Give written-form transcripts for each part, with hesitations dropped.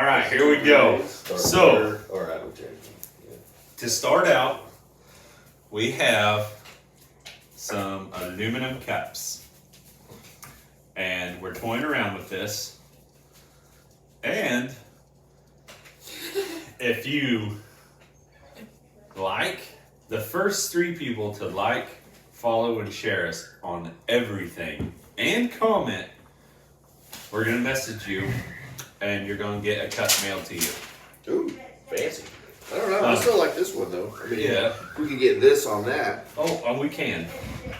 All right, here we go. So, or I would check. to start out, we have some aluminum cups. And we're toying around with this. And if you like, the first 3 people to like, follow, and share us on everything and comment, we're going to message you and you're going to get a cup mailed to you. Ooh, fancy. I don't know. I still like this one though. I mean, Yeah. we can get this on that. Oh, we can.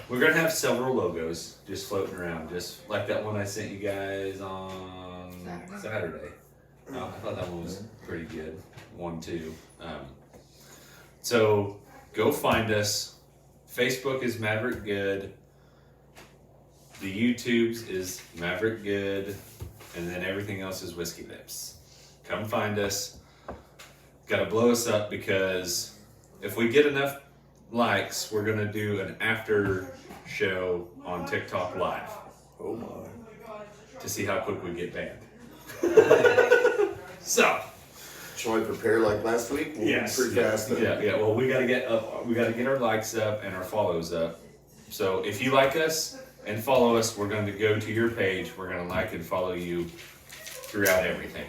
We're going to have several logos just floating around, just like that one I sent you guys on Saturday. I thought that one was pretty good. 1, 2. So go find us. Facebook is Maverick Good. The YouTube's is Maverick Good. And then everything else is Whiskey Lips. Come find us. Gotta blow us up because if we get enough likes, we're gonna do an after show on TikTok Live. Oh my. To see how quick we get banned. So. Shall we prepare like last week? We'll Yes. Pretty fast then. Yeah. Well, we gotta get up. We gotta get our likes up and our follows up. So if you like us and follow us, we're going to go to your page. We're going to like and follow you throughout everything.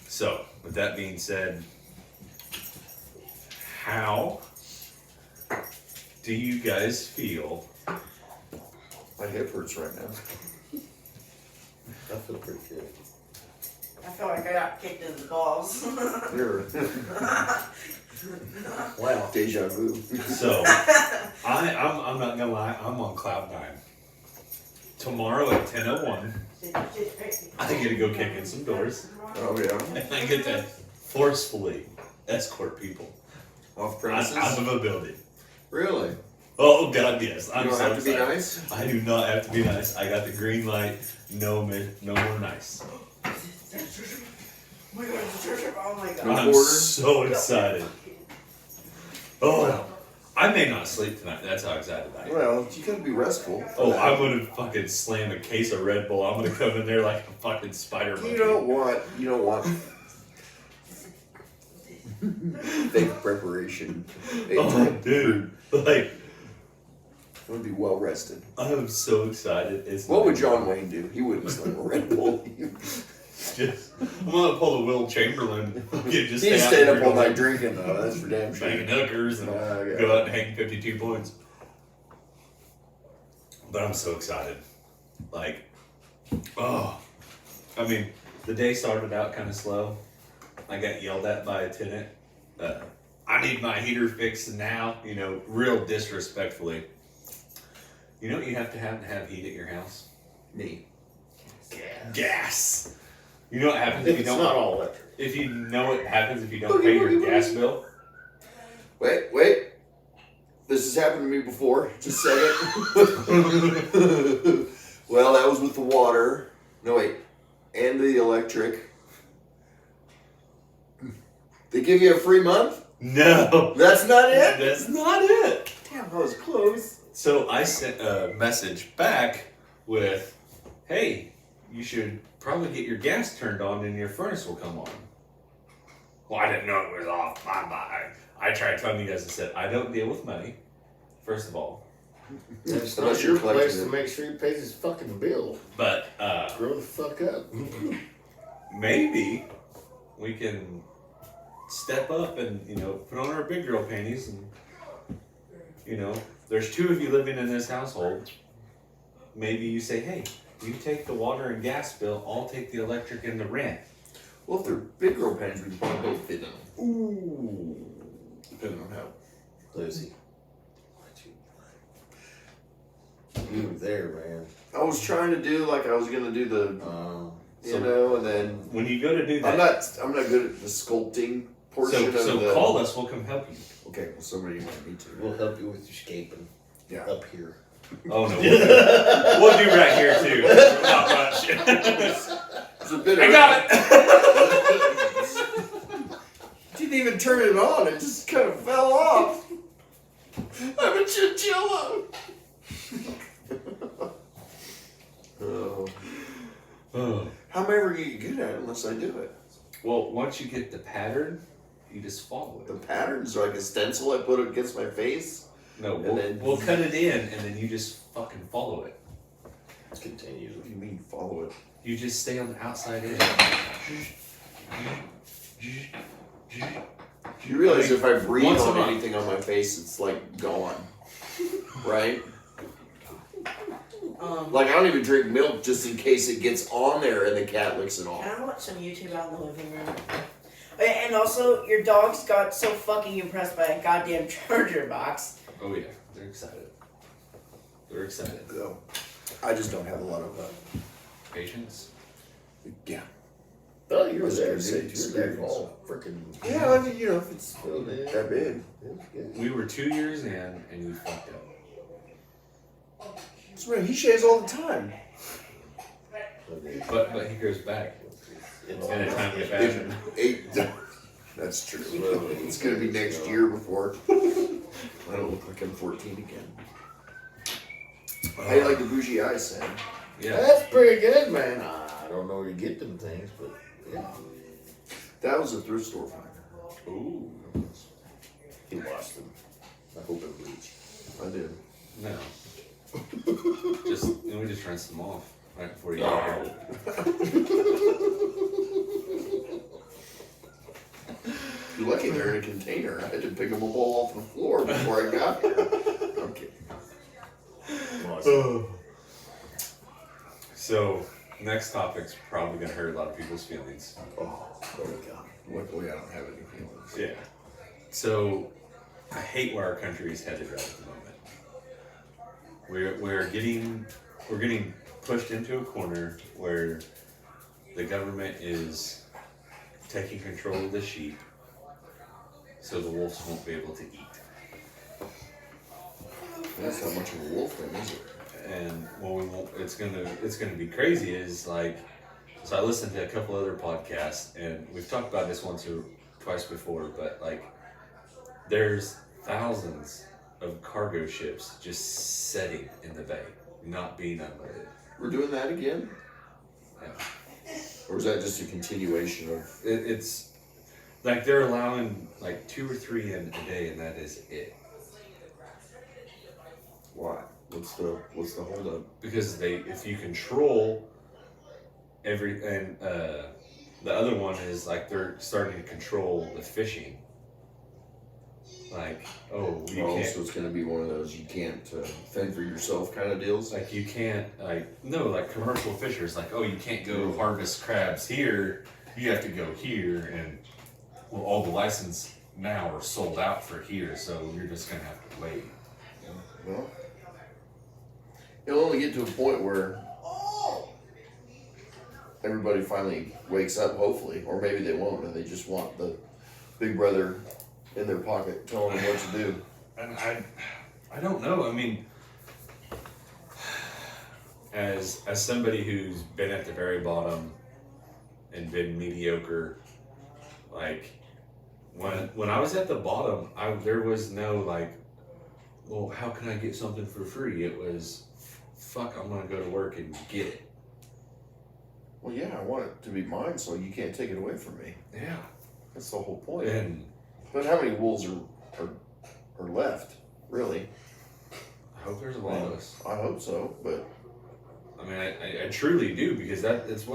So with that being said, how do you guys feel? My hip hurts right now. I feel pretty good. I feel like I got kicked in the balls. You're Wow. deja vu. So I'm not gonna lie. I'm on cloud 9. Tomorrow at 10:01, I get to go kick in some doors. Oh yeah. And I get to forcefully escort people Off premises. out of a building. Really? Oh God, yes! I'm You don't so have to be excited. nice? I do not have to be nice. I got the green light. No more nice. Oh my god. No I'm border? so excited. Oh, I may not sleep tonight. That's how excited I am. Well, you gotta be restful. Oh, I'm gonna fucking slam a case of Red Bull. I'm gonna come in there like a fucking spider monkey. You don't want fake preparation. Oh, dude, like I would be well rested. I'm so excited. It's What not would even- John Wayne do? He wouldn't slam a Red Bull. Just, I'm gonna pull the Will Chamberlain. Just He'd stay stayed out up here all night drinking though, that's for damn sure. banging hookers and Yeah. go out and hang 52 points. But I'm so excited. Like, oh, I mean, the day started out kind of slow. I got yelled at by a tenant. I need my heater fixed now, real disrespectfully. You know what you have to have heat at your house? Me. Gas. You know what happens if If you it's don't? not all electric. If you know what happens if you don't pay your gas bill? Wait. This has happened to me before. Just a second. Well, that was with the water. No, wait. And the electric. They give you a free month? No. That's not it? That's not it. Damn, that was close. So I sent a message back with, hey, you should probably get your gas turned on and your furnace will come on. Well, I didn't know it was off. I tried telling you guys, I said, I don't deal with money, first of all. It's Unless not you're your place collecting to it. make sure he pays his fucking bill. But Grow the fuck up. maybe we can step up and, put on our big girl panties and, there's 2 of you living in this household. Maybe you say, hey, you take the water and gas bill, I'll take the electric and the rent. Well, if they're big girl pants, we can probably both fit in them. Ooh. Depending on how. Lucy. You were there, man. I was trying to do like I was gonna do the, and then When you go to do that, I'm not good at the sculpting portion so of the. call us, we'll come help you. Okay, well somebody might need to. We'll help you with your scaping. Yeah. Up here. Oh no, we'll do right here too. Not much. It's a bit. I got it. Didn't even turn it on. It just kind of fell off. I'm a chinchilla. Oh. Oh. How am I ever gonna get good at it unless I do it? Well, once you get the pattern, you just follow The it. patterns are like a stencil I put against my face. No, And we'll, then- we'll cut it in, and then you just fucking follow it. Let's continue. What do you mean follow it? You just stay on the outside edge. You realize if I breathe once a on month. anything on my face, it's like gone, right? Like I don't even drink milk just in case it gets on there and the cat licks it off. Can I watch some YouTube out in the living room? And also, your dogs got so fucking impressed by a goddamn charger box. Oh yeah, they're excited. They're excited. So, I just don't have a lot of Patience. yeah. Oh, you were Let's there, just dude. say You were there experience. all freaking. Yeah, I mean, you know, if it's Oh, man. that big. It was good. We were 2 years in, and you fucked up. That's right. He shaves all the time. But he goes back in a timely fashion. That's true. It's gonna be next year before I don't look like I'm 14 again. How you like the bougie eyes, Sam? Yeah. That's pretty good, man. I don't know where you get them things, but yeah. That was a thrift store find. Ooh. He lost them. I hope it bleached. I did. No. We just rinsed them off right before you got here. You're lucky they're in a container. I had to pick them up all off the floor before I got here. I'm kidding. So, next topic's probably gonna hurt a lot of people's feelings. Oh my god. Luckily, I don't have any feelings. Yeah. So, I hate where our country is headed right at the moment. We're getting pushed into a corner where the government is taking control of the sheep, so the wolves won't be able to eat. That's not much of a wolf then, is it? And what we won't, it's gonna be crazy is like, so I listened to a couple other podcasts, and we've talked about this once or twice before, but like, there's thousands of cargo ships just sitting in the bay, not being unloaded. We're doing that again? Yeah. Or is that just a continuation of It's like they're allowing like 2 or 3 in a day, and that is it. why? What's the holdup? Because if you control and the other one is like they're starting to control the fishing. Like, you can't. So it's gonna be one of those you can't fend for yourself kind of deals. Like you can't, like commercial fishers, like, you can't go harvest crabs here, you have to go here, and well, all the license now are sold out for here, so you're just gonna have to wait. Well, it'll only get to a point where everybody finally wakes up, hopefully, or maybe they won't, and they just want the big brother in their pocket telling them what to do. And I don't know. I mean, as somebody who's been at the very bottom and been mediocre, like when I was at the bottom, there was no like, well, how can I get something for free? It was, fuck, I'm gonna go to work and get it. Well, yeah, I want it to be mine, so you can't take it away from me. Yeah. That's the whole point. And But how many wolves are left, really? I hope there's a lot of us. I hope so, but I mean, I truly do, because it's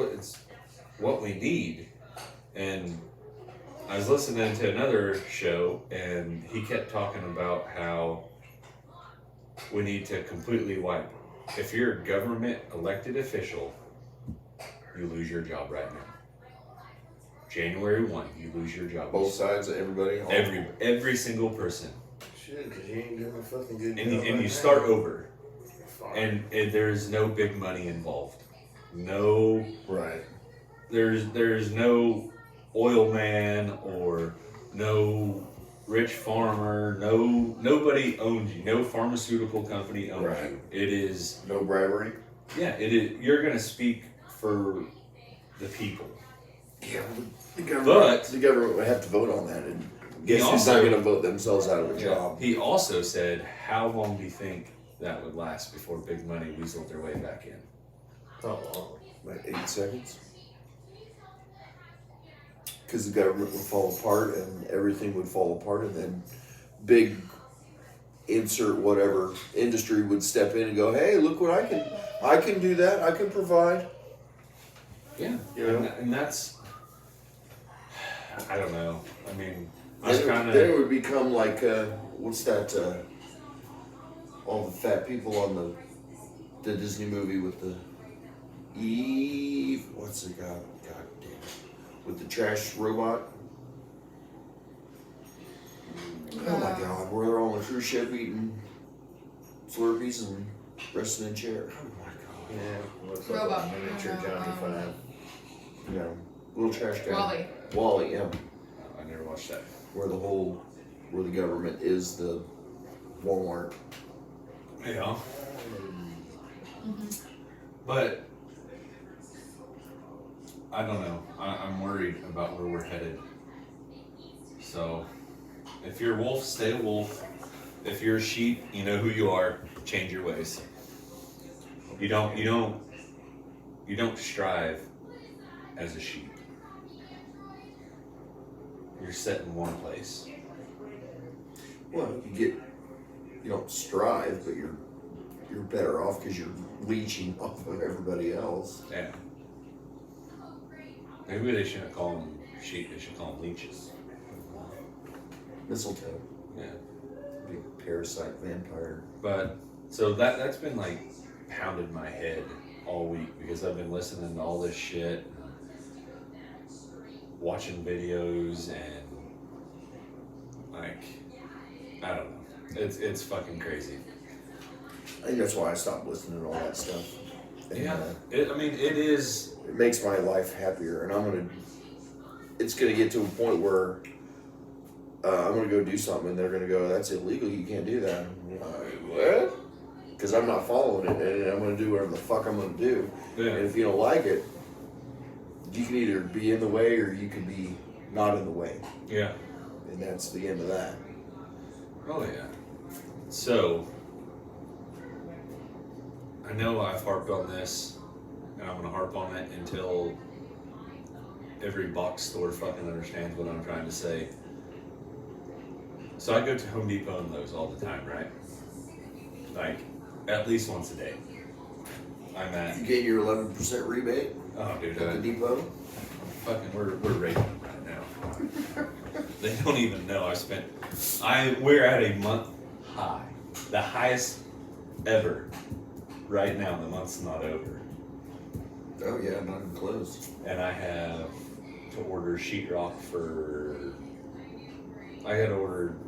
what we need. And I was listening to another show, and he kept talking about how we need to completely wipe. If you're a government elected official, you lose your job right now. January 1, you lose your job. both sides of everybody. Every single person, Shit, because you ain't doing a fucking good job. and you start over, and there's no big money involved. No. Right. There's no oil man or no rich farmer. Nobody owns you. No pharmaceutical company owns Right. you. It is, No bribery. yeah. It is. You're gonna speak for the people. Yeah, the But- government would have to vote on that, and guess who's also- not going to vote themselves out of a job? He also said, how long do you think that would last before big money weaseled their way back in? How long? Like 8 seconds. because the government would fall apart and everything would fall apart, and then big insert whatever industry would step in and go, hey, look what I can do that, I can provide. Yeah, You know? and that's, I don't know. I mean, I was Then, kind then it of, would become like, what's that, all the fat people on the Disney movie with the Eve, what's the god damn it, with the trash robot. Oh my god, where they're on the cruise ship eating Slurpees and resting in chairs. Oh my god. Yeah, looks like Robot. a miniature Johnny Five. Yeah, little trash guy. Wally. Wally, yeah. I never watched that. Where the government is the Walmart. Yeah. But I don't know. I'm worried about where we're headed. So if you're a wolf, stay a wolf. If you're a sheep, you know who you are. Change your ways. You don't strive as a sheep. You're set in one place. Well, you don't strive, but you're better off because you're leeching off of everybody else. Yeah. Maybe they shouldn't call them sheep. They should call them leeches. Mistletoe, Yeah. big parasite vampire. But so that's been like pounded in my head all week because I've been listening to all this shit, watching videos, and like I don't know. It's fucking crazy. I think that's why I stopped listening to all that stuff. And, Yeah. It is. it makes my life happier, and it's gonna get to a point where I'm gonna go do something, and they're gonna go, "That's illegal. You can't do that." I'm like, what? Because I'm not following it, and I'm gonna do whatever the fuck I'm gonna do. And Yeah. if you don't like it, you can either be in the way or you can be not in the way, Yeah. and that's the end of that. Oh yeah. So I know I've harped on this, and I'm gonna harp on it until every box store fucking understands what I'm trying to say. So I go to Home Depot and Lowe's all the time, right? Like at least once a day. I'm at You get your 11% rebate oh dude, at the depot. fucking we're rating them right now. They don't even know we're at a month high. The highest ever right now. The month's not over. Oh yeah, not even close. And I have to order sheetrock I had ordered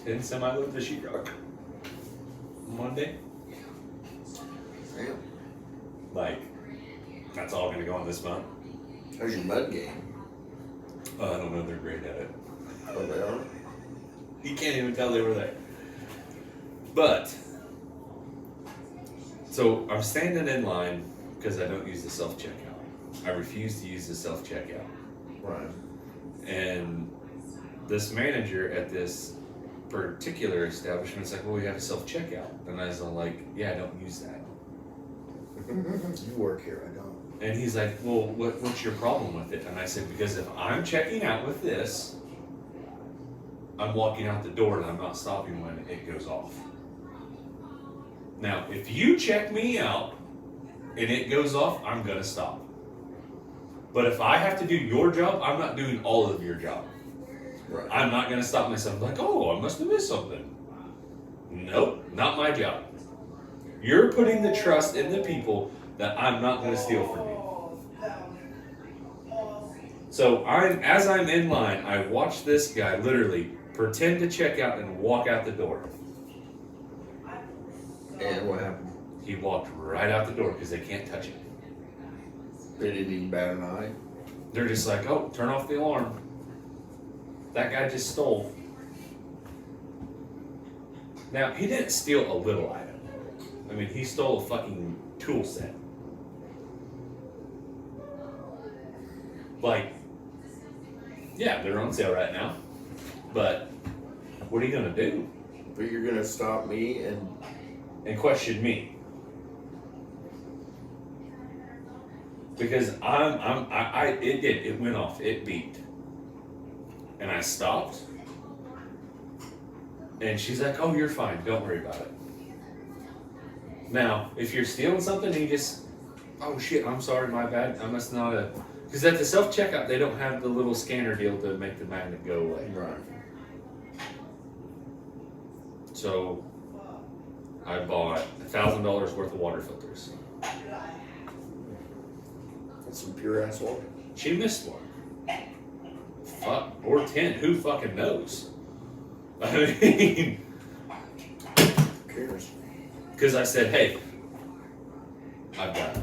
10 semi-loads of sheetrock Monday. Damn. Like, that's all gonna go on this month. How's your mud game? I don't know, they're great at it. Oh, they are? You can't even tell they were there. But, so I'm standing in line because I don't use the self-checkout. I refuse to use the self-checkout. Right. And this manager at this particular establishment is like, well, we have a self-checkout. And I was like, yeah, I don't use that. You work here, I don't. And he's like, well, what's your problem with it? And I said, because if I'm checking out with this, I'm walking out the door and I'm not stopping when it goes off. Now, if you check me out and it goes off, I'm gonna stop. But if I have to do your job, I'm not doing all of your job. Right. I'm not gonna stop myself like, oh, I must have missed something. Nope, not my job. You're putting the trust in the people that I'm not gonna steal from you. So as I'm in line, I watch this guy literally pretend to check out and walk out the door. And what happened? He walked right out the door because they can't touch him. They didn't even bat an eye. They're just like, oh, turn off the alarm. That guy just stole. Now, he didn't steal a little item. I mean, he stole a fucking tool set. Like, yeah, they're on sale right now. But what are you gonna do? But you're gonna stop me And question me? Because it went off, it beeped. And I stopped. And she's like, oh, you're fine. Don't worry about it. Now, if you're stealing something and you just, oh shit, I'm sorry, my bad. I must not have. Because at the self checkout, they don't have the little scanner deal to make the magnet go away. Right. So I bought $1,000 worth of water filters. That's some pure ass water. She missed one. Fuck. Or 10. Who fucking knows? I mean, Who cares? because I said, hey, I've got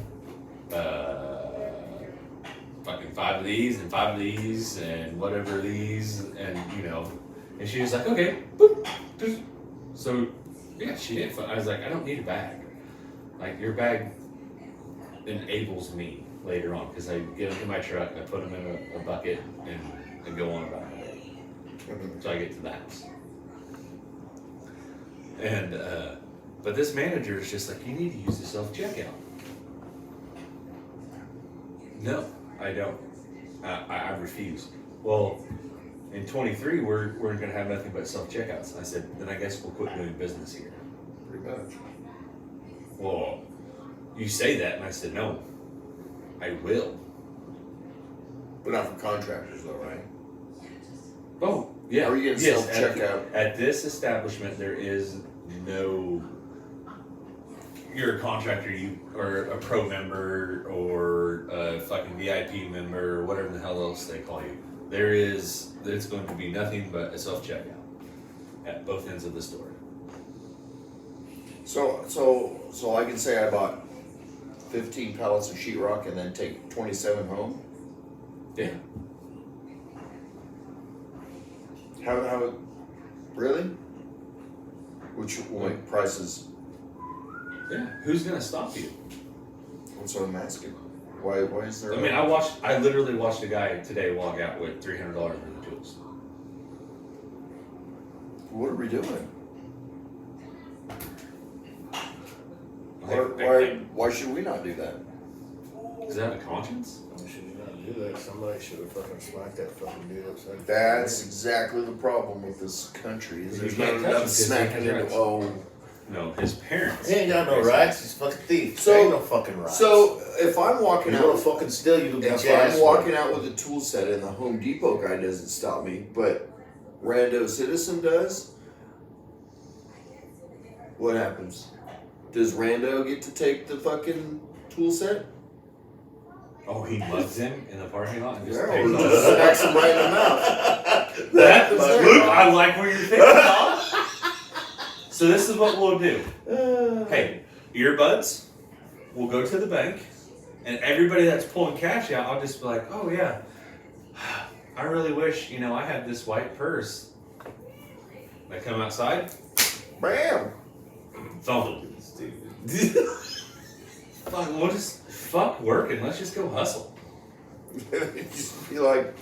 fucking 5 of these and 5 of these and whatever these and you know, and she was like, okay, boop, boop. So yeah, she did. I was like, I don't need a bag. Like your bag enables me later on because I get them in my truck, I put them in a bucket and go on about my day. So I get to the house. And but this manager is just like, you need to use the self checkout. No, I don't. I refuse. Well, in 23, we're going to have nothing but self checkouts. I said, then I guess we'll quit doing business here. Pretty much. Well, you say that, and I said, no, I will. But not for contractors, though, right? Oh, yeah. Are you getting yes, self-checkout? At this establishment, there is no. You're a contractor, or a pro member, or a fucking VIP member, or whatever the hell else they call you. There's going to be nothing but a self checkout at both ends of the store. So I can say I bought 15 pallets of sheetrock and then take 27 home. Yeah. How really? Which will make prices. Yeah. Who's gonna stop you? That's what I'm asking. Why is there? I mean, I literally watched a guy today walk out with $300 worth of tools. What are we doing? Like, Why should we not do that? does that have a conscience? Why should you not do that? Somebody should have fucking smacked that fucking dude upside the That's exactly the problem with this country. Is You there's can't not touch him enough 'cause he smacking has into. rights. Oh. No, his parents. He ain't got no rights. He's a fucking thief. So- There ain't no fucking rights. So if I'm walking you out, want to fucking steal, you get if your ass I'm walking out with a tool set and the Home Depot guy doesn't stop me, but rando citizen does, what happens? Does rando get to take the fucking tool set? Oh, he mugs him in the parking lot and just Yeah, takes or off. just smacks him right in the mouth. That, happens there. Luke, I like where you're thinking, dog. So this is what we'll do. Hey, earbuds, we'll go to the bank, and everybody that's pulling cash out, I'll just be like, oh yeah, I really wish, I had this white purse. They come outside, Bam! thump them. Fuck, we'll just fuck working. Let's just go hustle. Just be like,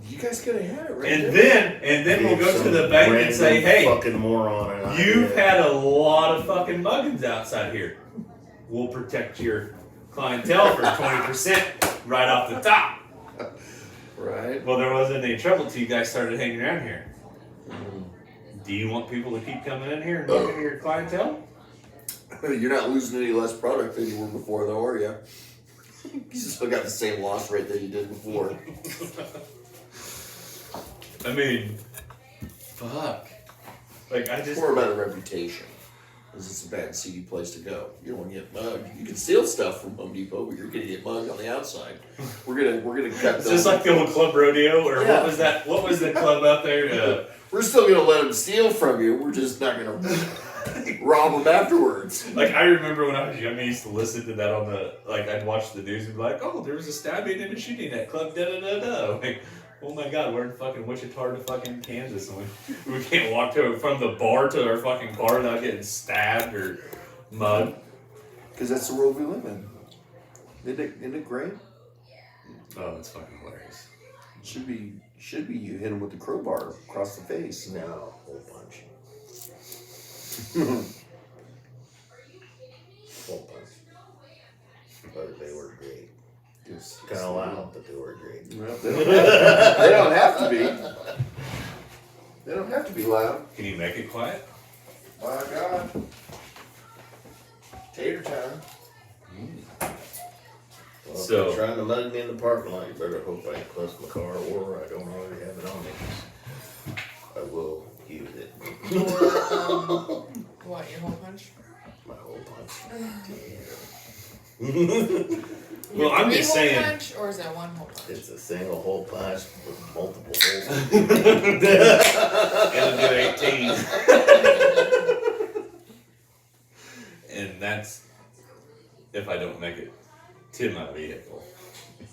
you guys could have had it right there. And then we'll go to the bank and say, hey, fucking moron. and you've idea. had a lot of fucking muggins outside here. We'll protect your clientele for 20% right off the top. Right? Well, there wasn't any trouble till you guys started hanging around here. Do you want people to keep coming in here and mugging your clientele? You're not losing any less product than you were before, though, are you? You still got the same loss rate that you did before. I mean, fuck. Like, I It's just... more about a reputation. Because it's a bad, seedy place to go. You don't want to get mugged. You can steal stuff from Home Depot, but you're gonna get mugged on the outside. We're gonna cut It's those. just like the old club rodeo, or Yeah. what was that? What was the club out there? We're still gonna let them steal from you. We're just not gonna rob them afterwards. Like, I remember when I was young, I used to listen to that on I'd watch the news and be like, oh, there was a stabbing and a shooting at Club da-da-da-da. Like, oh my god, we're in fucking Wichita to fucking Kansas, and we can't walk from the bar to our fucking car without getting stabbed or mugged. Because that's the world we live in. Isn't it great? Oh, that's fucking hilarious. Should be you hit him with the crowbar across the face. No, hole punch. Hole punch. But they were great. Just Kind of loud, but they were great. Well, they don't have to be. They don't have to be loud. Can you make it quiet? My God. Tater time. Well, So- if you're trying to mug me in the parking lot, you better hope I ain't close my car or I don't already have it on me. I will use it. What, your hole punch? My whole punch. Well, I'm just Three hole saying. punch, or is that one hole punch? It's a single hole punch with multiple holes. It'll do 18. And that's if I don't make it to my vehicle.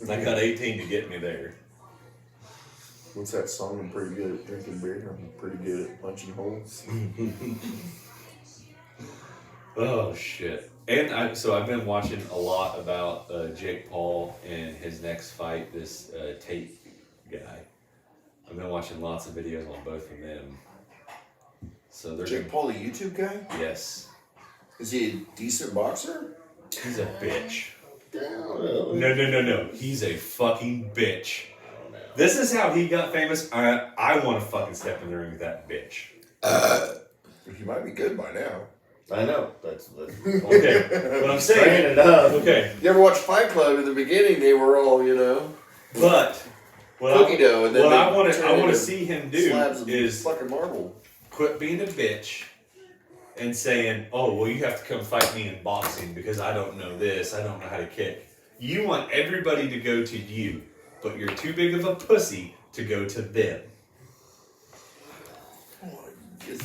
I got 18 to get me there. What's that song? I'm pretty good at drinking beer. I'm pretty good at punching holes. Oh shit! And I've been watching a lot about Jake Paul and his next fight. This Tate guy. I've been watching lots of videos on both of them. So they're Jake Paul, the YouTube guy? yes, Is he a decent boxer? he's a bitch. No. No. He's a fucking bitch. This is how he got famous. I want to fucking step in the ring with that bitch. He might be good by now. I know. That's Okay, but I'm saying. Saying enough. Okay, You ever watch Fight Club? In the beginning, they were all, but what cookie dough, and then what they I want turn to into see him do slabs of is fucking marble. quit being a bitch and saying, "Oh, well, you have to come fight me in boxing because I don't know this. I don't know how to kick." You want everybody to go to you, but you're too big of a pussy to go to them.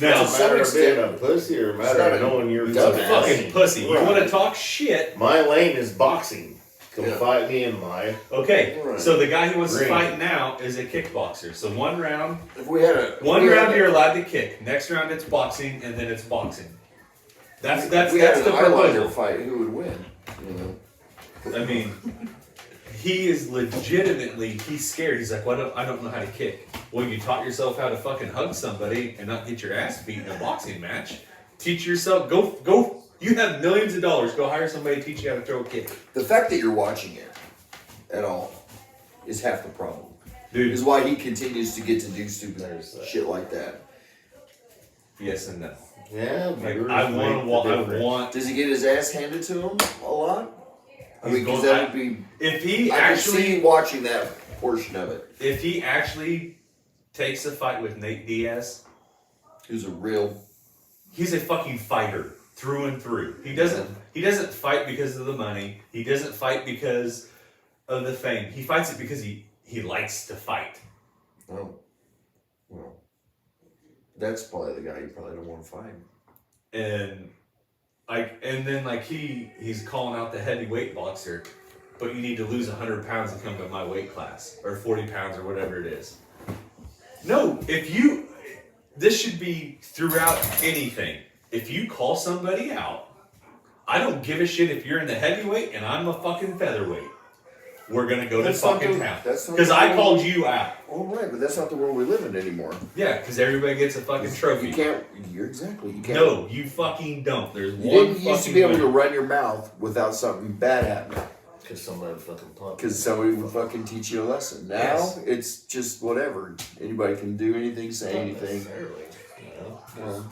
Now, It's a matter of being a pussy or a matter of knowing you're It's a dumbass. fucking pussy. You Right. want to talk shit? My lane is boxing. Come Yeah. fight me in my. Okay, Right. so the guy who wants to Ring. fight now is a kickboxer. So one round If we had a you're allowed to kick. Next round it's boxing, and then it's boxing. That's we the had an eyeliner proposal. fight. Who would win? I mean, he is legitimately he's scared. He's like, well, I don't know how to kick. Well, you taught yourself how to fucking hug somebody and not get your ass beat in a boxing match. Teach yourself. Go. You have millions of dollars. Go hire somebody to teach you how to throw a kick, The fact that you're watching it at all is half the problem. dude. Is why he continues to get to do stupid There's that. shit like that. Yes and no. Yeah, Like, viewers I make want. the I difference. want. Does he get his ass handed to him a lot? I He's mean, because going- that would be. If he I can actually, see watching that portion of it. if he actually takes a fight with Nate Diaz, Who's a real. he's a fucking fighter through and through. He doesn't fight because of the money. He doesn't fight because of the fame. He fights it because he likes to fight. Oh. Well. That's probably the guy you probably don't want to fight. And then he's calling out the heavyweight boxer, but you need to lose 100 pounds to come to my weight class, or 40 pounds or whatever it is. No, this should be throughout anything. If you call somebody out, I don't give a shit if you're in the heavyweight and I'm a fucking featherweight. We're gonna go That's to not fucking the- town. that's not Because the I rule. called you out. Oh, right, but that's not the world we live in anymore. Yeah, because everybody gets a fucking trophy. You can't. You're exactly. You can't. No, you fucking don't. There's You one didn't used to fucking be able to winner. run your mouth without something bad happening. Because somebody fucking popped. Because somebody would fucking teach you a lesson. Now, Yes. it's just whatever. Anybody can do anything, say Not anything. necessarily, you know. Yeah.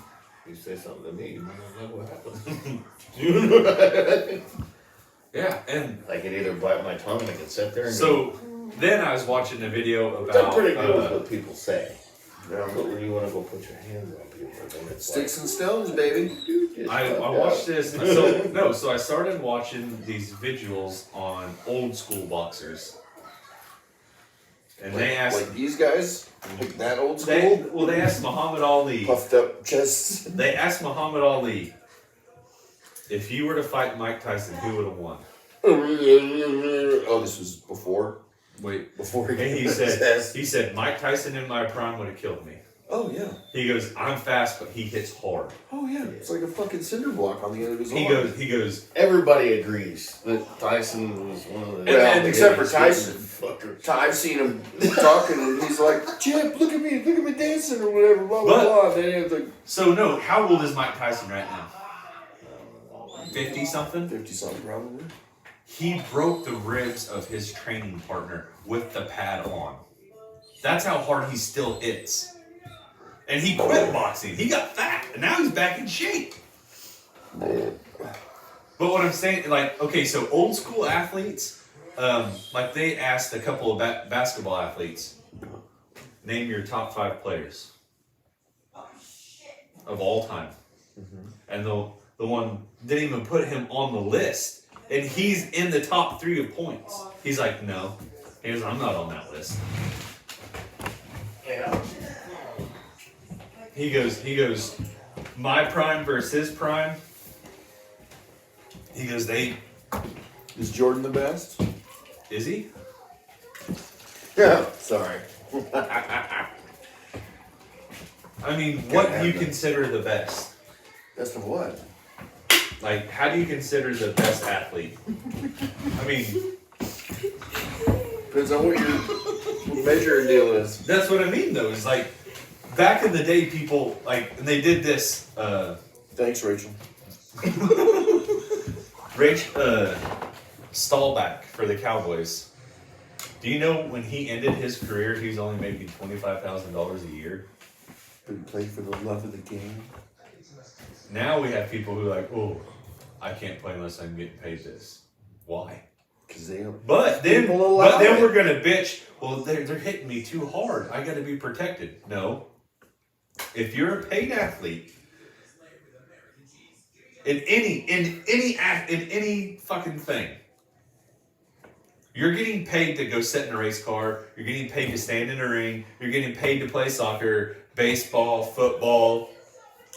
You say something to me, you might not know what happens. Yeah, and I could either bite my tongue and I could sit there and so then I was watching a video Which I'm about pretty good with what people say. Yeah. But when you want to go put your hands on people, then it's Sticks and stones, baby. like, dude, just I fuck watched up. this. So I started watching these vigils on old school boxers, and they asked Like these guys, like that old school, they asked Muhammad Ali. puffed up chests. They asked Muhammad Ali if you were to fight Mike Tyson, who would have won? Oh, this was before Wait, he and he got his ass. said Mike Tyson in my prime would have killed me. Oh yeah, He goes, I'm fast, but he hits hard. oh yeah. It's like a fucking cinder block on the end of his He arm. goes. Everybody agrees that Tyson was one of the. Well, except for Tyson. Fuckers. I've seen him talking, and he's like, "Chip, look at me dancing or whatever." Blah blah But- blah. And then it's like So no, how old is Mike Tyson right now? 50 something. 50 something probably. He broke the ribs of his training partner with the pad on. That's how hard he still hits. And he quit boxing. He got fat, and now he's back in shape. But what I'm saying, like, okay, so old school athletes, like they asked a couple of basketball athletes, name your top 5 players of all time. And the one didn't even put him on the list. And he's in the top 3 of points. He's like, no. He goes, I'm not on that list. Yeah. He goes, my prime versus his prime. He goes, Is Jordan the best? is he? Yeah. Sorry. I mean, what Gotta do you have that. consider the best? Best of what? Like, how do you consider the best athlete? I mean, Depends on what your measuring deal is. that's what I mean, though. Is like, back in the day, people, like, and they did this, Thanks, Rachel. Stallback for the Cowboys. Do you know when he ended his career, he was only making $25,000 a year? But he played for the love of the game. Now we have people who are like, oh, I can't play unless I'm getting paid this. Why? Because they don't. But then People allow it. we're gonna bitch. Well, they're hitting me too hard. I gotta be protected. No. If you're a paid athlete, in any fucking thing, you're getting paid to go sit in a race car. You're getting paid to stand in a ring. You're getting paid to play soccer, baseball, football,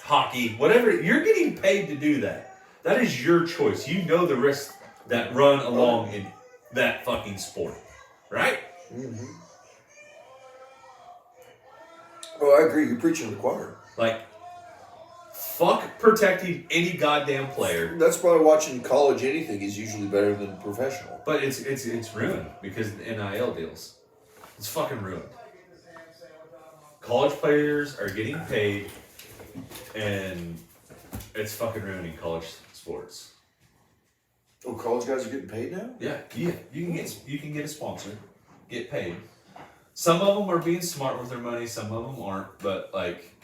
hockey, whatever. You're getting paid to do that. That is your choice. You know the risks that run along in that fucking sport, right? Mm-hmm. Oh, I agree. You're preaching to the choir. Like, fuck protecting any goddamn player. That's probably watching college anything is usually better than professional. But it's ruined because of the NIL deals. It's fucking ruined. College players are getting paid, and it's fucking ruining college sports. Oh, college guys are getting paid now? Yeah. You can get a sponsor, get paid. Some of them are being smart with their money, some of them aren't. But like,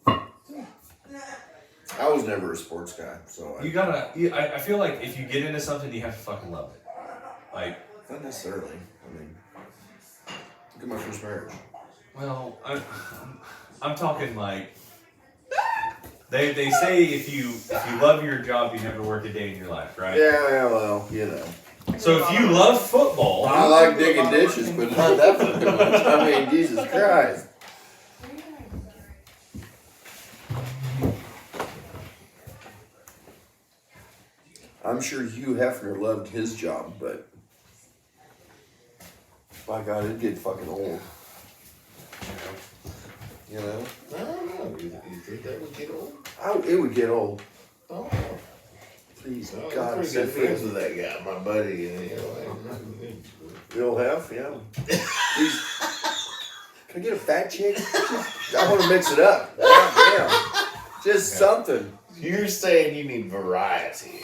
I was never a sports guy, so I feel like if you get into something, you have to fucking love it. Like, not necessarily. I mean, look at my first marriage. well, I'm talking like they say if you love your job, you never work a day in your life, right? Yeah, well, you know. So if you love football, I like digging ditches, but not that fucking much. I mean, Jesus Christ. I'm sure Hugh Hefner loved his job, but by God, it'd get fucking old. You know? I don't know. You think that would get old? It would get old. Oh, Please, no. God, I'm pretty set good friends free. with that guy, my buddy. And, you know, You'll have, yeah. Please. Can I get a fat chick? I want to mix it up. God damn. Just something. you're saying you need variety.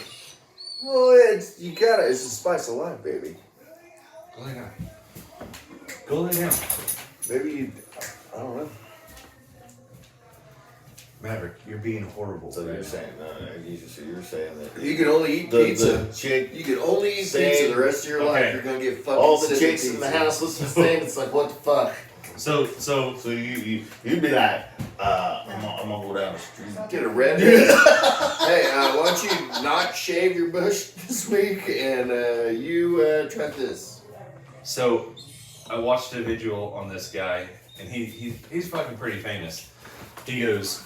Well, it's the spice of life, baby. go lay down. Go lay down. Maybe I don't know. Maverick, you're being horrible. So right you're now. saying, so you're saying that You can only eat the pizza. chick, You can only eat Same. pizza the rest of your life. Okay. You're gonna get fucking all the sick of chicks in the pizza. house listen to the same. It's like, what the fuck? So So you'd be like, I'm gonna go down the street. Get a red. Hey, why don't you not shave your bush this week and you try this? So, I watched a video on this guy, and he's fucking pretty famous. He goes,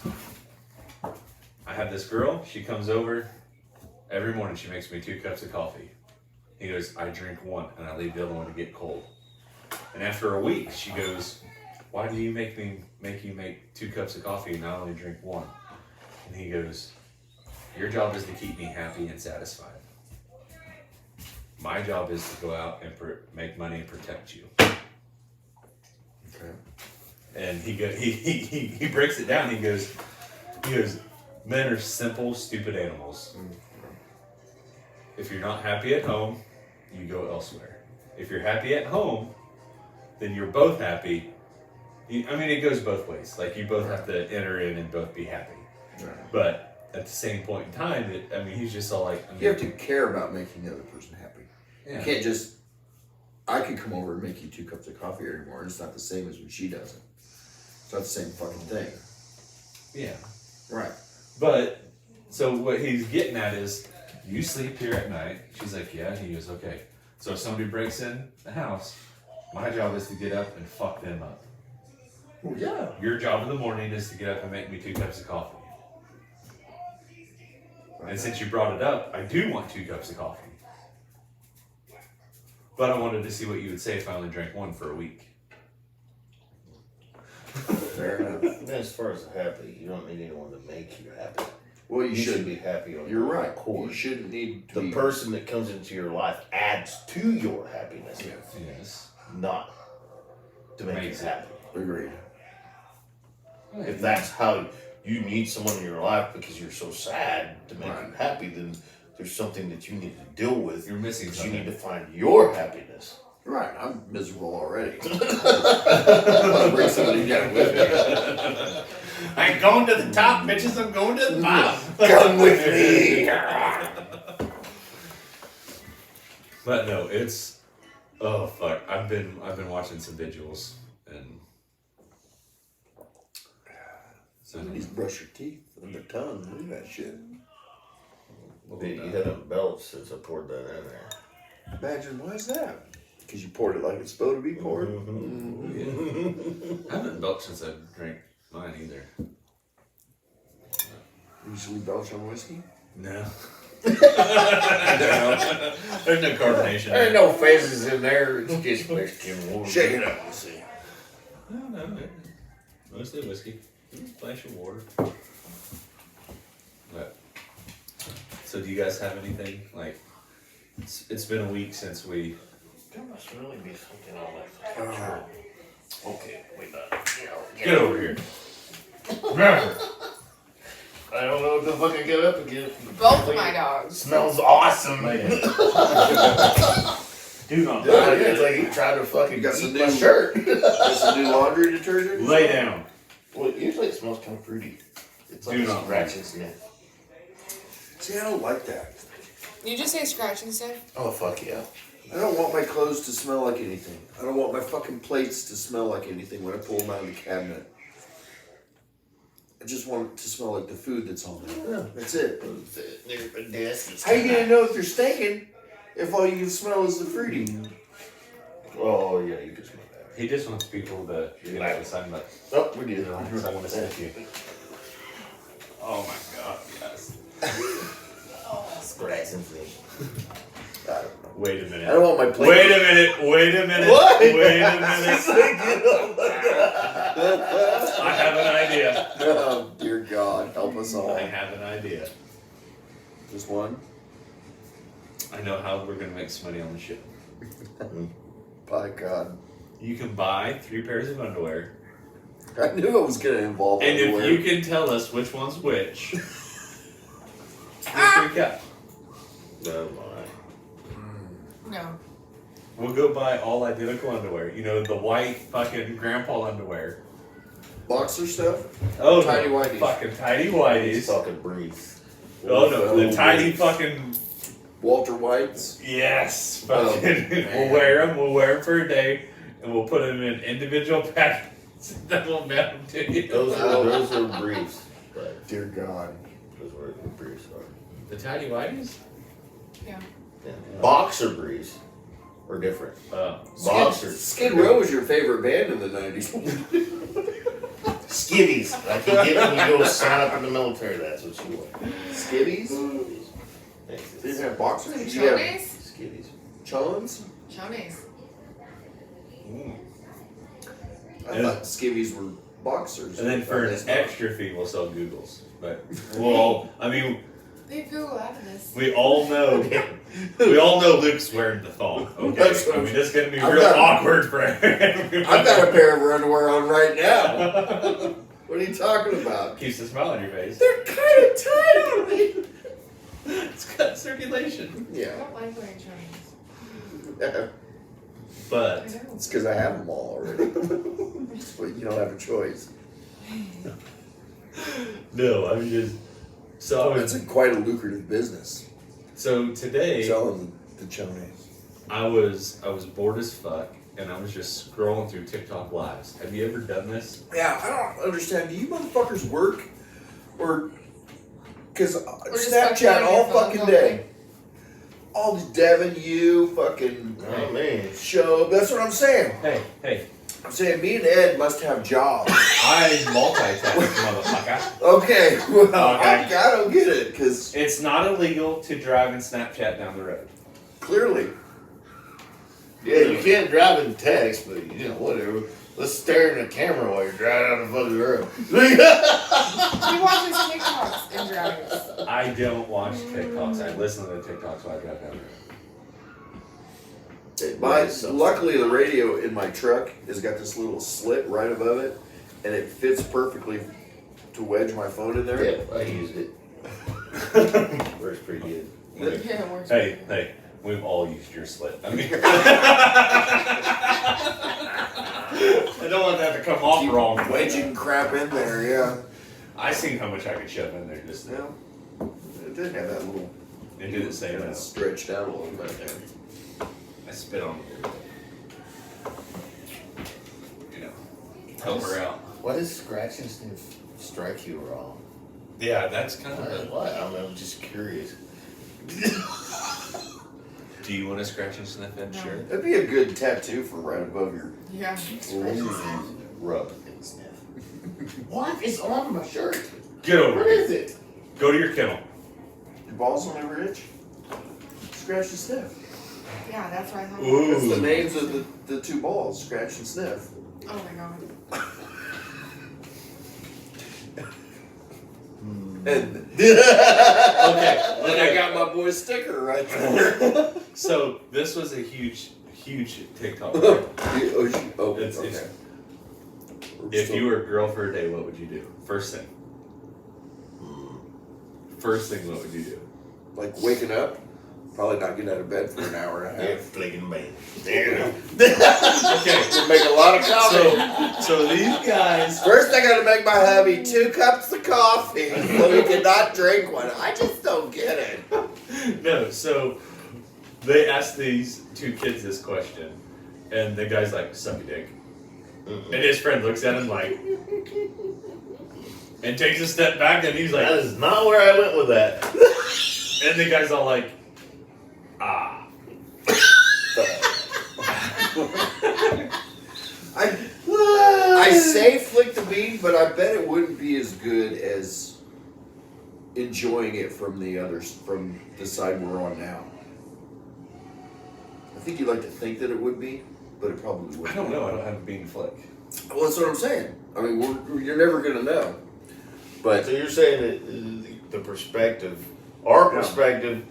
I have this girl, she comes over, every morning she makes me 2 cups of coffee. He goes, I drink one, and I leave the other one to get cold. And after a week, she goes, why do you make you make 2 cups of coffee and I only drink one? And he goes, your job is to keep me happy and satisfied. My job is to go out and make money and protect you. Okay. And he breaks it down. He goes, men are simple, stupid animals. If you're not happy at home, you go elsewhere. If you're happy at home, then you're both happy. I mean, it goes both ways. Like, you both have to enter in and both be happy. Right. But at the same point in time, he's just all like, You have to care about making the other person happy. yeah. You can't just, I could come over and make you 2 cups of coffee anymore, and it's not the same as when she does it. It's not the same fucking thing. Yeah. Right. But, so what he's getting at is, you sleep here at night. She's like, yeah. And he goes, okay. So if somebody breaks in the house, my job is to get up and fuck them up. Well, yeah. Your job in the morning is to get up and make me 2 cups of coffee. And since you brought it up, I do want 2 cups of coffee. But I wanted to see what you would say if I only drank 1 for a week. Fair enough. And as far as happy, you don't need anyone to make you happy. Well, you You should should be happy on You're your right. own accord. You shouldn't need to The be. person that comes into your life adds to your happiness, Yes. not to make Makes you it. happy. Agreed. If that's how you need someone in your life because you're so sad to make you Right. happy, then there's something that you need to deal with. You're missing Because you something. need to find your happiness. Right. I'm miserable already. I'll bring somebody down with me. I ain't going to the top, bitches. I'm going to the bottom. Come with me. But no, it's oh fuck. I've been watching some vigils and so Please brush your teeth and the tongue. Look at that shit. You haven't belched since I poured that in there. Imagine, why is that? Because you poured it like it's supposed to be poured. I haven't belched since I drank mine either. Usually belch on whiskey. No. There's no carbonation. There ain't no phases in there. It's just whiskey and water. Shake it up. Let's see. No, mostly whiskey. Splash of water. But, so do you guys have anything? Like, it's been a week since we... There must really be something on that. Okay, wait a minute. Get over here. I don't know what the fuck I get up against. Both of my dogs. Smells awesome, man. Do not Yeah, it's like he tried to fucking Got eat some my new- shirt. Got some new laundry detergent? lay down. Well, usually it smells kind of fruity. It's like Do a not scratch and sniff. See, I don't like that. You just say scratch and stuff? Oh, fuck yeah. I don't want my clothes to smell like anything. I don't want my fucking plates to smell like anything when I pull them out of the cabinet. I just want it to smell like the food that's on there. Yeah. That's it. There's a desk. How you gonna know if they're stinking if all you can smell is the fruity? Oh, yeah, you can smell that. He just wants people to get out of the sun, but Oh, we did. I want to sniff you. Oh my god, yes. Scratch and sniff. I don't know. Wait a minute. I don't want my plate. Wait a minute. Wait a minute. What? Wait a minute. I have an idea. Oh, dear God, help us all. I have an idea. Just one? I know how we're gonna make some money on the ship. By God. You can buy 3 pairs of underwear, I knew it was gonna involve and underwear. if you can tell us which one's which, we'll freak out. No, my. No. We'll go buy all identical underwear. You know, the white fucking grandpa underwear. Boxer stuff? Oh, Tidy no, whities. fucking tidy He's whities. talking brief. Oh no, the Oh, tidy briefs. fucking Walter Whites? yes. Oh, Fucking, man. we'll wear them. We'll wear them for a day, and we'll put them in individual packets. That will mail them to you. Those are briefs. But Dear God. those were the briefs are. The tidy whities. Yeah. Yeah. Boxer briefs are different. Boxers. Skid Row was your favorite band in the 90s. Skivvies. Like you get when you go sign up in the military, that's what you wear. Skivvies? They didn't have boxers? Did you have Chones? Skivvies. chons? Chones. I Yeah. thought skivvies were boxers. And then for Or an that's extra fee, we'll sell Googles. But we'll all, I mean, Leave Google out of this. we all know Luke's wearing the thong. Okay, That's what I mean, it's gonna be I've real got- awkward for everyone. I've got a pair of underwear on right now. What are you talking about? Keeps a smile on your face. They're kind of tight on me. It's cut circulation. I Yeah. don't like wearing chonies. But I know. It's because I have them all already. But you don't have a choice. no, I mean just so I It's was quite a lucrative business. so today Selling the chonies. I was bored as fuck and I was just scrolling through TikTok lives. Have you ever done this? Yeah, I don't understand. Do you motherfuckers work? Or. Because just Snapchat fucking on all your phone fucking all day. day. All the Devin, you, fucking Oh man. show. That's what I'm saying. Hey, I'm saying me and Ed must have jobs. I multitask, motherfucker. Okay, well, Okay. I don't get it, because It's not illegal to drive and Snapchat down the road. clearly. Yeah, you can't drive and text, but you know, whatever. Let's stare in the camera while you're driving down the fucking road. He watches TikToks and drives. I don't watch TikToks. I listen to the TikToks while I drive down the road. Luckily, the radio in my truck has got this little slit right above it, and it fits perfectly to wedge my phone in there. Yeah, I used it. Works pretty good. Yeah, it works. Hey, we've all used your slit. I mean, I don't want that to come off Keep wrong. wedging crap in there, yeah. I seen how much I could shove in there just now. Yeah. It did have that little It did the same kind of amount. stretched out a little bit there. I spit on it. You know, help her out. Why does scratch and sniff strike you wrong? Yeah, that's kind of. Why? I'm just curious. Do you want to scratch and sniff in? No. Sure. That'd be a good tattoo for right above your. Yeah. Rub and sniff. What is on my shirt? Get over What it. is it? Go to your kennel. Your balls don't ever itch? Scratch and sniff. Yeah, that's what I thought. Ooh. That's the names of the two balls, scratch and sniff. Oh my god. And Okay. then I got my boy's sticker right there. So this was a huge TikTok. Oh, It's- okay. it's- If you were a girl for a day, what would you do? First thing. First thing, what would you do? Like waking up, probably not getting out of bed for an hour and a Yeah, half. flicking me. There. Okay. We'll make a lot of coffee. So these guys. First, I gotta make my hubby 2 cups of coffee so he cannot drink one. I just don't get it. No, so they asked these two kids this question, and the guy's like, "Suck a dick," and his friend looks at him like, and takes a step back, and he's That like, is not where I went with that. and the guy's all like, "Ah." I say flick the bean, but I bet it wouldn't be as good as enjoying it from from the side we're on now. I think you'd like to think that it would be, but it probably wouldn't. I don't know. I don't have a bean flick. Well, that's what I'm saying. I mean, you're never gonna know. But So you're saying that the perspective, our Yeah. perspective,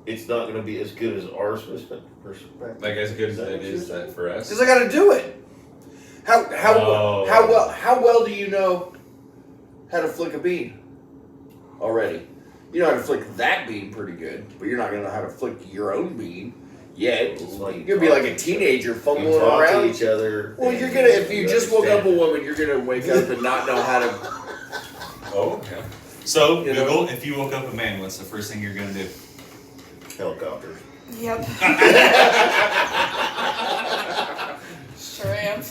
it's not going to be as good as our perspective. Like as good as it is that for us. because I got to do it. Oh. How well do you know how to flick a bean already? You know how to flick that bean pretty good, but you're not gonna know how to flick your own bean yet. It's like You're gonna be like a teenager We fumbling talk to around. each other. Well, and you're gonna if you just woke up a understand. woman, you're gonna wake up and not know how to. Oh, okay. So You know? Google, if you woke up a man, what's the first thing you're gonna do? Helicopter. Yep. Sure am.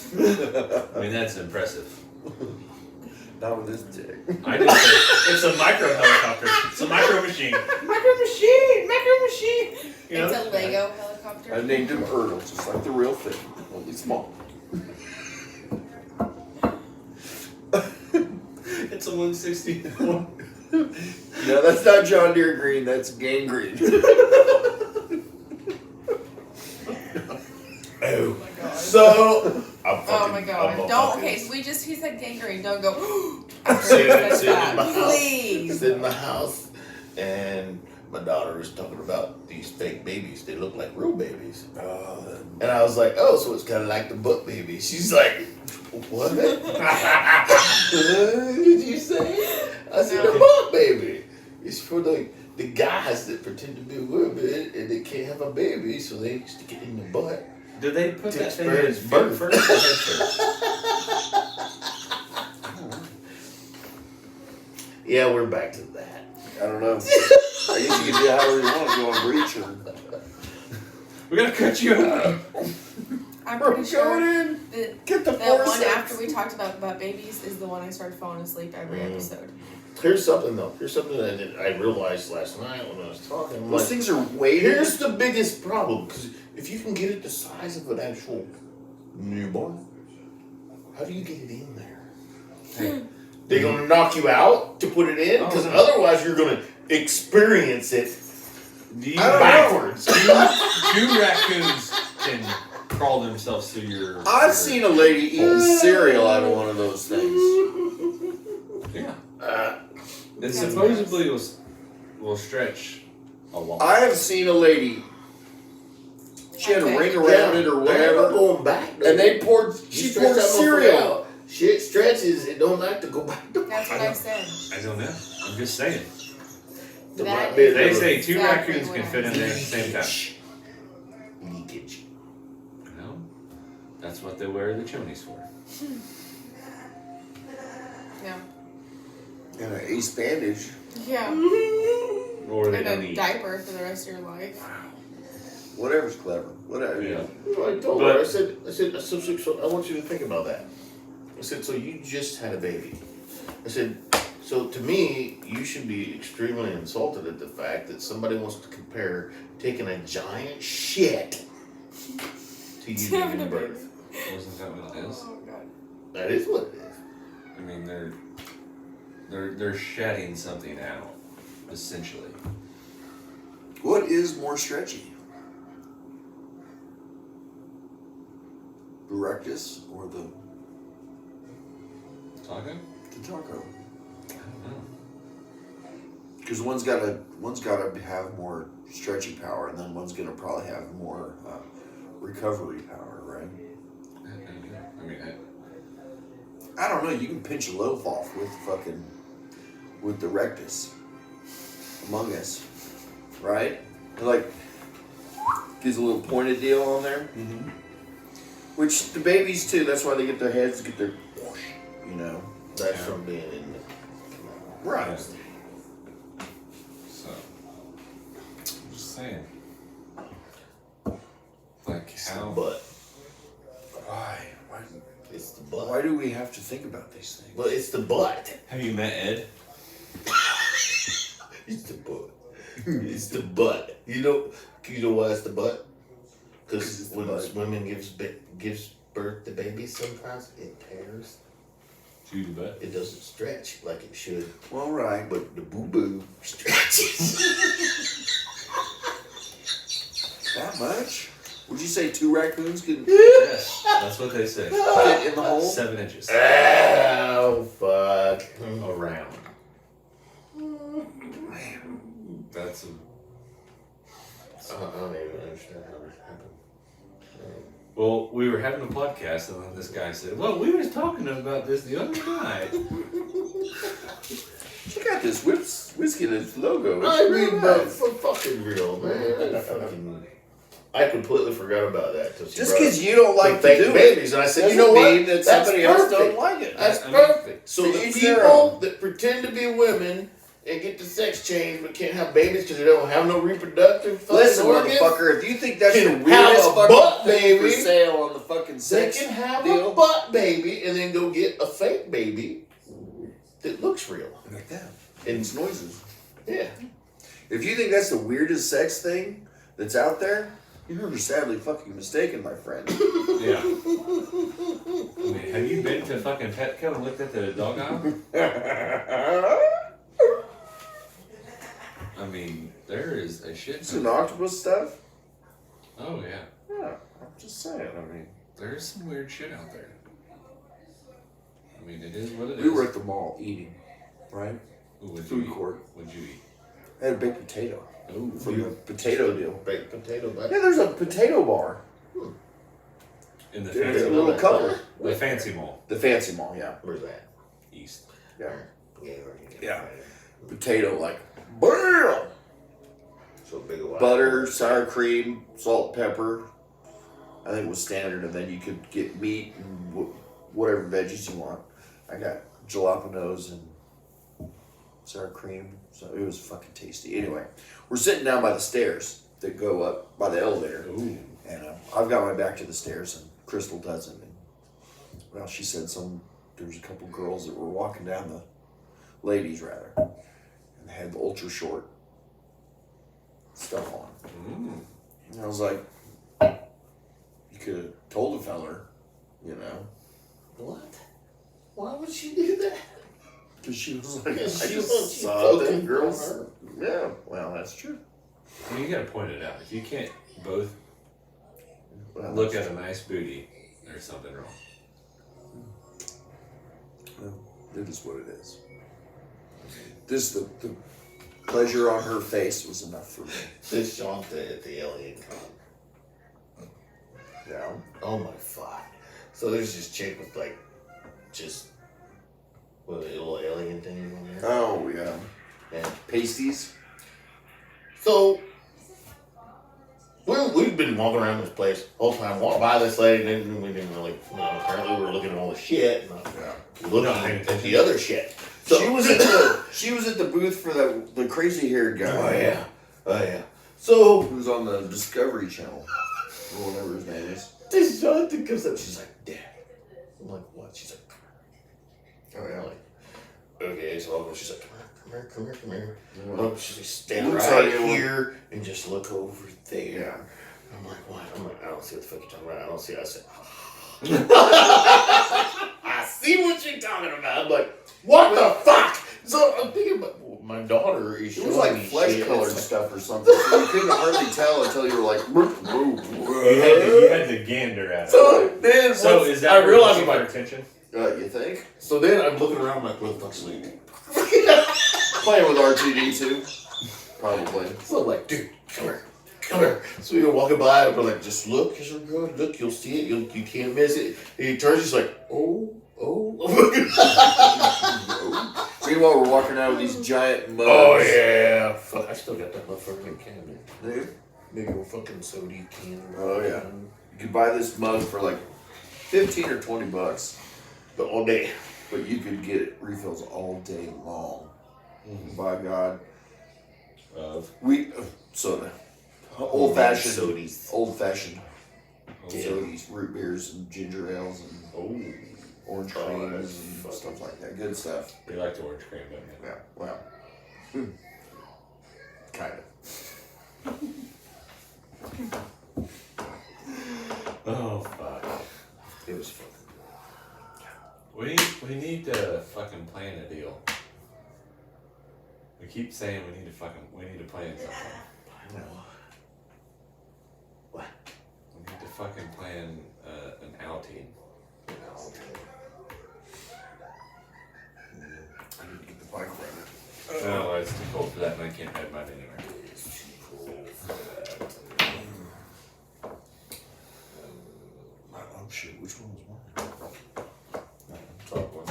I mean, that's impressive. Not with this dick. I just say it's a micro helicopter. It's a micro machine. Micro machine. You know? It's a Lego helicopter. I named him Ertl, just like the real thing, only small. It's a 160. No, that's not John Deere green. That's gangrene. Oh. my god. So Oh my god. Don't. Okay, so he said gangrene. Don't go. After he says Sit in that. my house. Please. Sit in my house, and my daughter was talking about these fake babies. They look like real babies. And I was like, oh, so it's kind of like the butt baby. She's like, what? Did you say? I said, No. the butt baby. It's for the the guys that pretend to be women and they can't have a baby, so they stick it in the butt. Did they put To that thing in his experience feet birth. first or head first? Yeah, we're back to that. I don't know. I guess you can do however you want to go on breach or. We're gonna cut you out. I'm We're pretty sure going in. that Get the the one forceps. after we talked about babies is the one I started falling asleep every episode. Here's something though. Here's something that I realized last night when I was talking. I'm Those like, things are weighted. here's the biggest problem, because if you can get it the size of an actual newborn, how do you get it in there? Hey, They're gonna knock you out to put it in, because Oh. otherwise you're gonna experience it do you I don't backwards. two raccoons can crawl themselves through your. I've seen a lady eating cereal out of one of those things. Yeah. Uh, It That's supposedly will stretch a lot. I have seen a lady. She had a Okay. ring around it or they're never whatever, going back. and they poured. You She stretch poured that motherfucker cereal. out. Shit stretches. It don't like to go back to. That's what I said. I don't know. I'm just saying. There That might be a is They little say two exactly raccoons what can I fit in there at the said. same time. leakage. No, that's what they wear the chimneys for. Yeah. And an ace bandage. Yeah. Or they And don't a eat. diaper for the rest of your life. Whatever's clever. Whatever. Yeah. I told But- her. I said, so I want you to think about that. I said, so you just had a baby. I said, so to me, you should be extremely insulted at the fact that somebody wants to compare taking a giant shit to you To having giving a birth. Wasn't that what it is? Oh god. That is what it is. I mean, they're shedding something out, essentially. What is more stretchy? The rectus or the Taco? taco? I don't know. Because one's gotta have more stretchy power, and then one's gonna probably have more recovery power, right? I mean, I don't know. You can pinch a loaf off with the rectus. Among Us, right? Like gives a little pointed deal on there. mm-hmm. Which the babies too. That's why they get their heads, get their, you know. That's Yeah. from being in the Right. So, I'm just saying. Like It's the how? butt. Why? It's the butt. Why do we have to think about these things? Well, it's the butt. Have you met Ed? It's the butt. It's the butt. You know why it's the butt? 'Cause Because it's the when butt. women gives birth to babies, sometimes it tears. To the butt? It doesn't stretch like it should, Well, right. but the boo boo stretches. That much? Would you say 2 raccoons can Yes, that's what they say. fit in the hole? 7 inches Oh fuck! around. That's a. I don't even understand how this happened. Well, we were having a podcast, and then this guy said, "Well, we was talking about this the other night." Check out this whiskey and its logo. It's I really mean, but nice. for fucking real, man. I completely forgot about that. Till she Just brought because up you don't the like to fake do babies, and I said, doesn't you know what? mean that That's somebody else perfect. don't like it. That's I mean, perfect. So to the each their people that pretend to be women and get the sex change but can't have babies because they don't have no reproductive fucking Listen, organs, motherfucker, if you think that's the Can weirdest have a fucking butt, thing for baby. sale on the fucking they sex can have deal, a butt baby and then go get a fake baby that looks real. like that. And It's noises. yeah, If you think that's the weirdest sex thing that's out there, you're sadly fucking mistaken, my friend. Yeah. I mean, have you been to fucking Petco and looked at the dog aisle? I mean, there is a shit. Some octopus stuff? Oh yeah, Yeah, I'm just saying. I mean, there is some weird shit out there. I mean, it is what it is. we were at the mall eating, right? Ooh, what'd you Food eat? court. What'd you eat? I had a baked potato Oh, from the potato deal. baked potato butt. Yeah, there's a potato bar. in the There's fancy a little couple. the fancy mall The fancy mall, yeah. Where's that? east. Yeah. Yeah. Yeah. Potato, like, BAM! So big of butter, sour cream, salt, pepper. I think it was standard, and then you could get meat and whatever veggies you want. I got jalapenos and sour cream, so it was fucking tasty. Anyway, we're sitting down by the stairs that go up by the elevator. Ooh. And I've got my back to the stairs, and Crystal doesn't. And, well, she said there was a couple girls that were walking down the, ladies rather, and they had the ultra short stuff on. And I was like, you could have told the feller, you know. What? Why would she do that? Because she was like, I Because she just wants you saw fucking them girls. her. Yeah, well, that's true. Well, you gotta point it out. If you can't both Well, look at a nice booty, there's something wrong. Well, it is what it is. The pleasure on her face was enough for me. This Shanta at the Alien Con. Yeah. Oh my fuck. So there's this chick with like just what a little alien thing on there. Oh, yeah. And Pasties? so we've been walking around this place the whole time, walked by this lady, and then we didn't really, apparently we were looking at all the shit, and looking at the other shit. So She was at the booth for the crazy haired guy. Oh yeah. So Who was on the Discovery Channel. Or whatever his name is. this Jonathan comes up, she's like, Dad. I'm like, what? She's like, come here. Oh yeah, I'm like, okay, so I'll go, she's like, come here. Look, she's like, stand Looks right like it here and just look over there. Yeah. I'm like, what? I'm like, I don't see what the fuck you're talking about. I don't see. I said, I see what you're talking about. I'm like, what the fuck? So I'm thinking about my daughter is It showing was like me flesh shit. colored It's like, stuff or something. So you couldn't hardly tell until you were like, You had to gander at it. So then, So once is that I realized, I'm my like, attention? you think? so then I'm looking around, I'm like, where the fuck's Luke? Playing with R2D2. Probably. So I'm like, dude, come here. So we were walking by, and we're like, just look, as you're good. Look, you'll see it. You can't miss it. And he turns, he's like, oh. Meanwhile, we're walking out with these giant mugs. Oh yeah. Fuck, I still got that motherfucker in cabinet. Dude. Big old fucking soda can. Oh, yeah. You could buy this mug for like $15 or $20. But all day. But you could get refills all day long. By God. Soda. Old fashioned. Sodies. Old fashioned. Yeah. Sodies, root beers, and ginger ales, and orange Oh, creams, that's and fucking- stuff like that. Good stuff. You like the orange cream, don't you? Yeah, well. Kind of. Oh fuck. It was fun. We need to fucking plan a deal. We keep saying we need to plan something. What? We need to fucking plan an outing. I need to get the bike running. No, it's too cold for that, and I can't ride mine anywhere. It's too cold for that. Oh shit, which one was mine? Top one.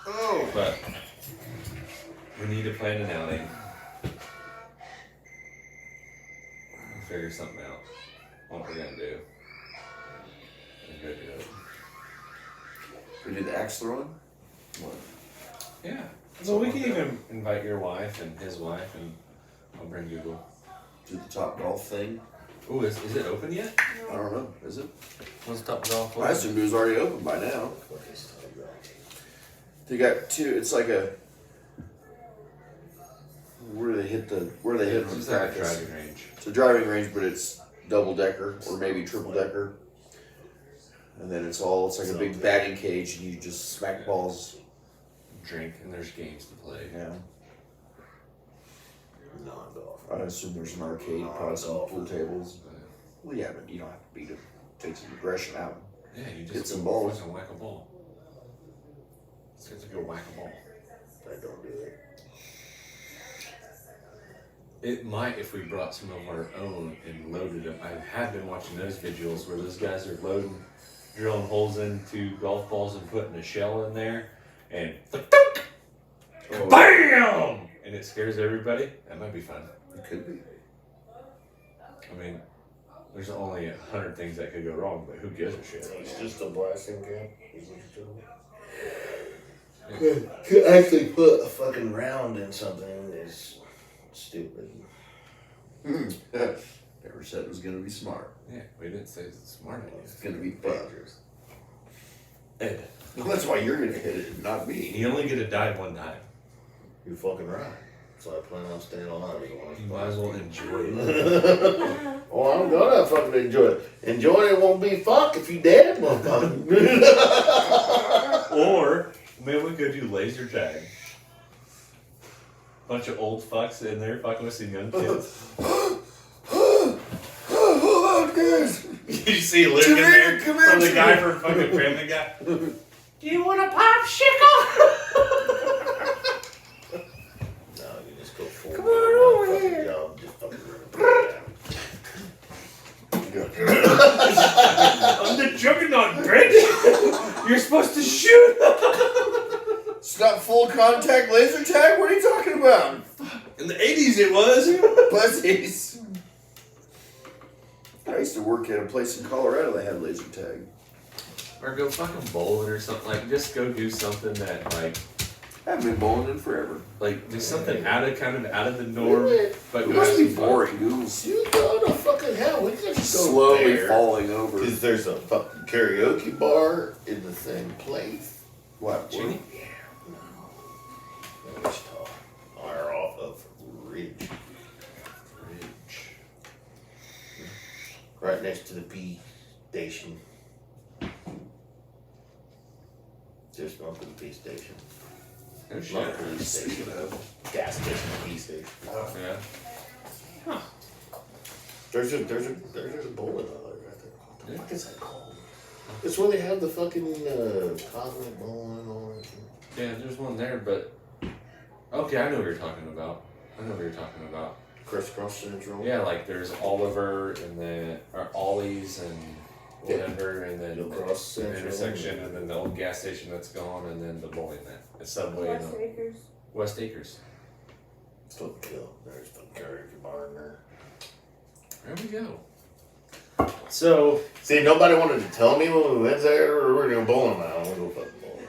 Oh! But we need to plan an outing. Figure something out. What we're gonna do. And go do it. We did the axe throwing? What? Yeah. So we can even invite your wife and his wife, and I'll bring Google. Do the top golf thing? Oh, is it open yet? I don't know. Is it? What's Top Golf? I assumed it was already open by now. They got two. It's like a. Where they hit the It's on just like a practice. driving range. It's a driving range, but it's double decker or maybe triple decker. And then it's like a big batting cage, and you just smack balls. Drink, and there's games to play. Yeah. Non-golf. I assume there's an arcade, probably some pool tables. Well, yeah, but you don't have to beat it. Take some aggression out. Yeah, you just Hit some go balls. fucking whack a ball. Let's get to go whack a ball. I don't do it. It might if we brought some of our own and loaded them. I have been watching those videos where those guys are drilling holes into golf balls and putting a shell in there, and Oh, BAM! And it scares everybody, that might be fun. It could be. I mean, there's only 100 things that could go wrong, but who gives a shit? It's just a blasting camp. Is what you're telling me? To actually put a fucking round in something is stupid. Never said it was gonna be smart. Yeah, we didn't say it's smart idea. It's gonna be dangerous. Ed, Well, that's why you're gonna hit it, not me. you only get to die one time. You're fucking right. So I plan on staying alive. You might as well enjoy it. Oh, I'm gonna fucking enjoy it. Enjoying it won't be fuck if you dead, motherfucker. Or maybe we could do laser tag. Bunch of old fucks in there fucking with some young kids. Hold on, guys. You see Luke Come in here, there come here, from the come guy here. from fucking Family Guy. Do you want a popsicle? No, you just go full. Come on over fucking here. job, just fucking run it I'm the juggernaut, bitch. You're supposed to shoot. It's not full contact laser tag? What are you talking about? In the 80s it was. Buzzies. I used to work at a place in Colorado that had laser tag. Or go fucking bowling or something. Like, just go do something that, like I haven't been bowling in forever. do something out of the norm. But It go must have be some fun. boring, Google's You go to fucking hell. We can just go slowly there. falling over. Because there's a fucking karaoke bar in the same place. What? Cheney? No. Wichita. Or off of Ridge. Right next to the P station. Just north of the P station. Oh, shit. Not the police station. Speaking of, Gas station, P station. Yeah. There's a bowling alley right there. What the fuck is that called? It's where they have the fucking cosmic bowling and all that shit. Yeah, there's one there, but okay, I know what you're talking about. Crisscross Central. Yeah, like there's Oliver and then or Ollie's and whatever, and then You'll cross the Central. intersection, and then the old gas station that's gone, and then the bowling net, the subway, and West the Acres. West Acres. It's fucking kill. There's the karaoke bar in there. There we go. So See, nobody wanted to tell me when we went there or we're gonna bowling. I don't want to go fucking bowling.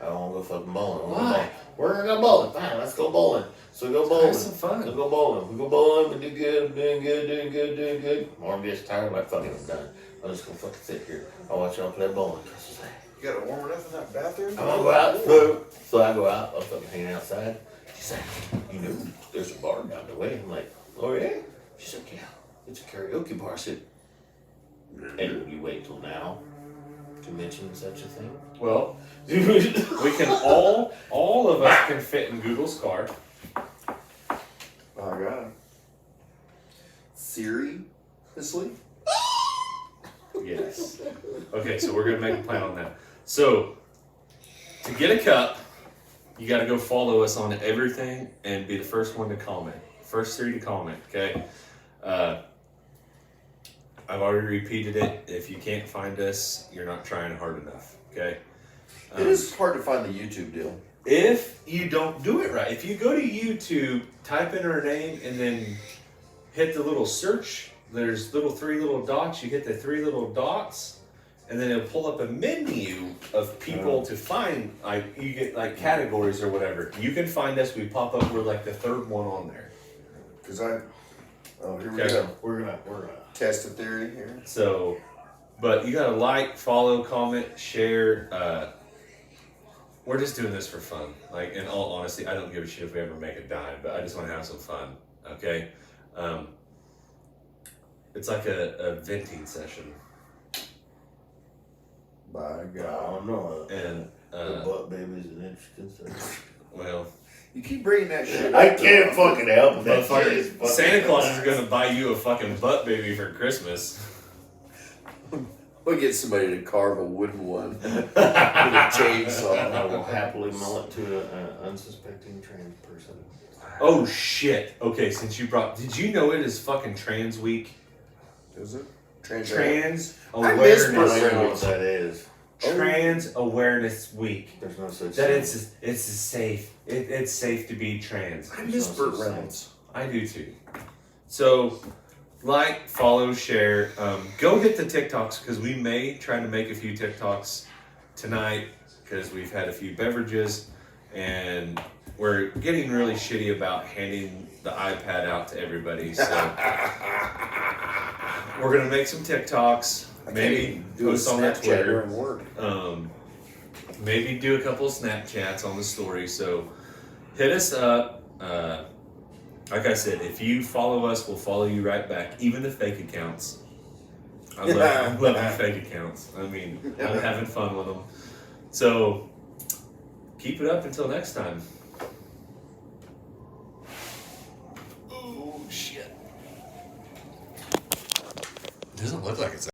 I don't want to go fucking bowling. Why? We're gonna go bowling. Fine, let's go bowling. So we go bowling. have some fun. Let's go bowling. We go bowling. We do good. Doing good. Mom gets tired. I'm like, fucking, I'm done. I'm just gonna fucking sit here. I'll watch y'all play bowling. you got it warm enough in that bathroom? I'm gonna go out. So I go out. I'm fucking hanging outside. She's like, you know, there's a bar down the way. I'm like, oh yeah? She's like, yeah. It's a karaoke bar. I said, and you wait till now to mention such a thing? well, we can all of us can fit in Google's car. Oh, I got it. Seriously? Yes. Okay, so we're gonna make a plan on that. So to get a cup, you gotta go follow us on everything and be the first one to comment. First 3 to comment, okay? I've already repeated it. If you can't find us, you're not trying hard enough, okay? It is hard to find the YouTube deal. If you don't do it right, if you go to YouTube, type in our name, and then hit the little search, there's 3 little dots. You hit the 3 little dots, and then it'll pull up a menu of people to find. Like you get like categories or whatever. You can find us. We pop up. We're like the 3rd one on there. Because here we Okay. go. We're gonna. Test a theory here. So, but you gotta like, follow, comment, share. We're just doing this for fun. Like, in all honesty, I don't give a shit if we ever make a dime, but I just want to have some fun. Okay. It's like a venting session, By I God. don't know. and The butt baby's an interesting thing. well, You keep bringing that shit I up, can't though. fucking help it. That shit is motherfucker, fucking Santa Claus is hilarious. gonna buy you a fucking butt baby for Christmas. We'll get somebody to carve a wooden one with a chainsaw. I will happily mail it to an unsuspecting trans person. Oh shit! Okay, since you brought, did you know it is fucking Trans Week? Is it? Trans I miss awareness. I don't know what that is. Trans Awareness Week. There's no such That thing. it's safe. It's safe to be trans. I miss Burt Reynolds. I do too. So, like, follow, share. Go hit the TikToks because we may try to make a few TikToks tonight because we've had a few beverages and we're getting really shitty about handing the iPad out to everybody. So we're gonna make some TikToks. Maybe post on the Twitter. And work. Maybe do a couple of Snapchats on the story. So hit us up. Like I said, if you follow us, we'll follow you right back. Even the fake accounts. I love the fake accounts. I mean, I'm having fun with them. So keep it up until next time. Oh shit. Doesn't look like it's